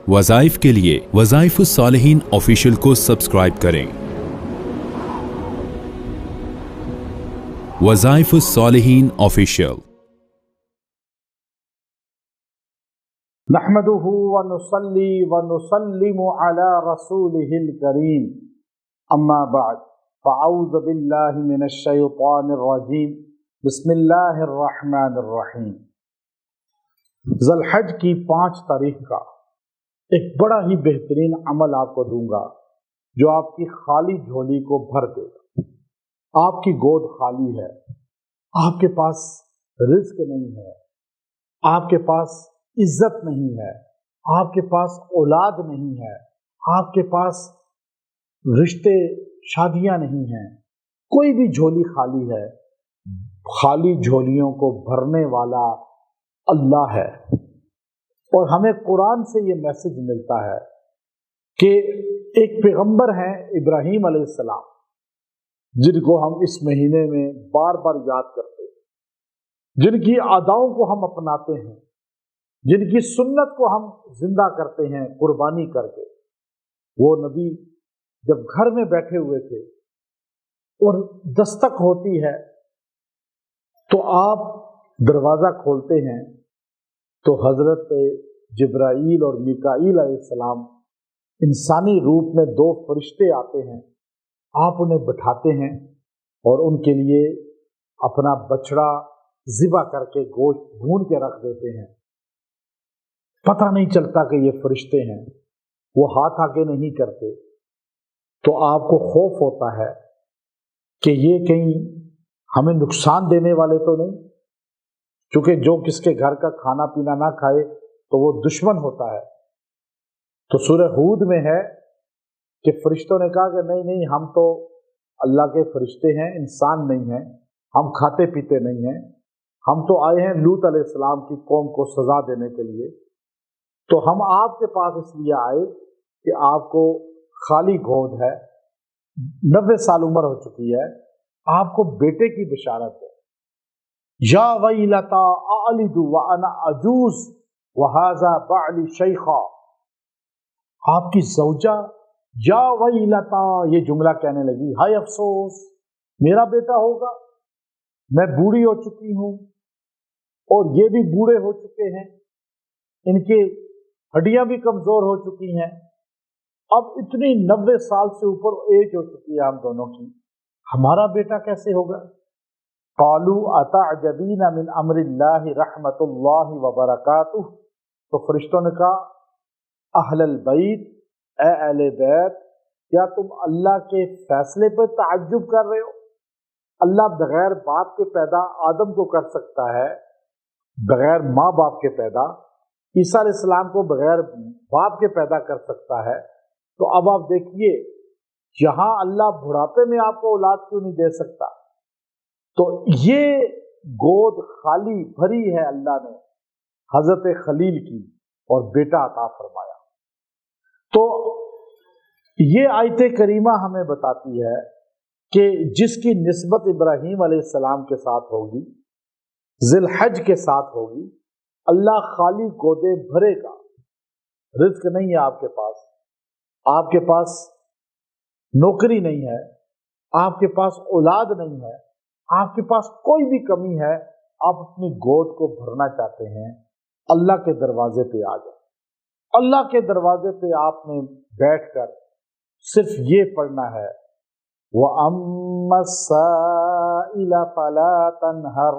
वज़ाइफ के लिए वज़ाइफुस्सालिहीन ऑफिशियल को सब्सक्राइब करें। वज़ाइफुस्सालिहीन ऑफिशियल। नहमदुहु व नुसल्ली व नुसल्लिमु अला रसूलिहिल करीम, अम्मा बाद, फ़अऊज़ु बिल्लाहि मिनश शैतानिर रजीम, बिस्मिल्लाहिर रहमानिर रहीम। ज़ुल्हज की 5 तारीख का एक बड़ा ही बेहतरीन अमल आपको दूंगा जो आपकी खाली झोली को भर देगा। आपकी गोद खाली है, आपके पास रिज़्क नहीं है, आपके पास इज्जत नहीं है, आपके पास औलाद नहीं है, आपके पास रिश्ते शादियां नहीं हैं, कोई भी झोली खाली है। खाली झोलियों को भरने वाला अल्लाह है। और हमें कुरान से ये मैसेज मिलता है कि एक पैगंबर हैं इब्राहीम अलैहिस्सलाम, जिनको हम इस महीने में बार बार याद करते हैं, जिनकी अदाओं को हम अपनाते हैं, जिनकी सुन्नत को हम जिंदा करते हैं कुर्बानी करके। वो नबी जब घर में बैठे हुए थे और दस्तक होती है तो आप दरवाजा खोलते हैं तो हजरत जिब्राईल और मीकाईल अलैहिस्सलाम इंसानी रूप में 2 फरिश्ते आते हैं। आप उन्हें बिठाते हैं और उनके लिए अपना बछड़ा ज़िबा करके गोश्त भून के रख देते हैं। पता नहीं चलता कि ये फरिश्ते हैं, वो हाथ आगे नहीं करते। तो आपको खौफ होता है कि ये कहीं हमें नुकसान देने वाले तो नहीं, क्योंकि जो किसके घर का खाना पीना ना खाए तो वो दुश्मन होता है। तो सूरह हूद में है कि फरिश्तों ने कहा कि नहीं नहीं, हम तो अल्लाह के फरिश्ते हैं, इंसान नहीं हैं, हम खाते पीते नहीं हैं, हम तो आए हैं लूत अलैहिस्सलाम की कौम को सजा देने के लिए। तो हम आपके पास इसलिए आए कि आपको खाली गोद है, 90 साल उम्र हो चुकी है, आपको बेटे की बिशारत है। या वैलता अलिदु व अना अजूज व हाज़ा बअली शैखा। आपकी ज़ौजा या वैलता ये जुमला कहने लगी, हाय अफसोस, मेरा बेटा होगा, मैं बूढ़ी हो चुकी हूं और ये भी बूढ़े हो चुके हैं, इनके हड्डियां भी कमजोर हो चुकी हैं, अब इतनी 90 साल से ऊपर एज हो चुकी है हम दोनों की, हमारा बेटा कैसे होगा। क़ालू अतअजबीना मिन अम्रिल्लाहि रहमतुल्लाहि व बरकातुहु। तो फरिश्तों ने कहा, अहलल बैत, ए अहले बैत, क्या तुम अल्लाह के फैसले पर ताज्जुब कर रहे हो। अल्लाह बगैर बाप के पैदा आदम को कर सकता है, बगैर माँ बाप के पैदा ईसा अलैहिस्सलाम को बगैर बाप के पैदा कर सकता है। तो अब आप देखिए, यहां अल्लाह बुढ़ापे में आपको औलाद क्यों नहीं दे सकता। तो ये गोद खाली भरी है अल्लाह ने हजरत खलील की और बेटा अता फरमाया। तो ये आयत करीमा हमें बताती है कि जिसकी निस्बत इब्राहीम अलैहिस्सलाम के साथ होगी, ज़िलहज के साथ होगी, अल्लाह खाली गोदे भरेगा। रिज्क नहीं है आपके पास नौकरी नहीं है, आपके पास औलाद नहीं है, आपके पास कोई भी कमी है, आप अपनी गोद को भरना चाहते हैं, अल्लाह के दरवाजे पे आ जाए। अल्लाह के दरवाजे पे आपने बैठकर सिर्फ ये पढ़ना है, व अम्मस्साइला फला तन्हर,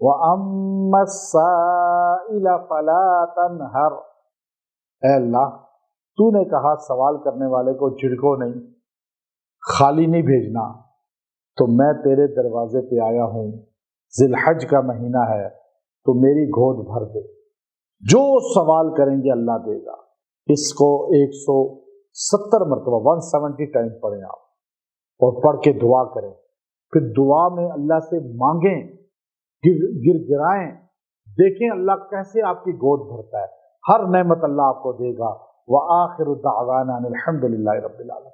व अम्मस्साइला फला तन्हर। ऐ अल्लाह, तूने कहा सवाल करने वाले को झिड़को नहीं, खाली नहीं भेजना, तो मैं तेरे दरवाजे पे आया हूं, ज़िलहज का महीना है, तो मेरी गोद भर दे। जो सवाल करेंगे अल्लाह देगा। इसको 170 मरतबा 170 टाइम पढ़ें आप और पढ़ के दुआ करें। फिर दुआ में अल्लाह से मांगें, गिड़गिड़ाएं, देखें अल्लाह कैसे आपकी गोद भरता है। हर नेमत अल्लाह आपको देगा। व आखिरु दावाना अनिल हम्दुलिल्लाहि रब्बिल आलमीन।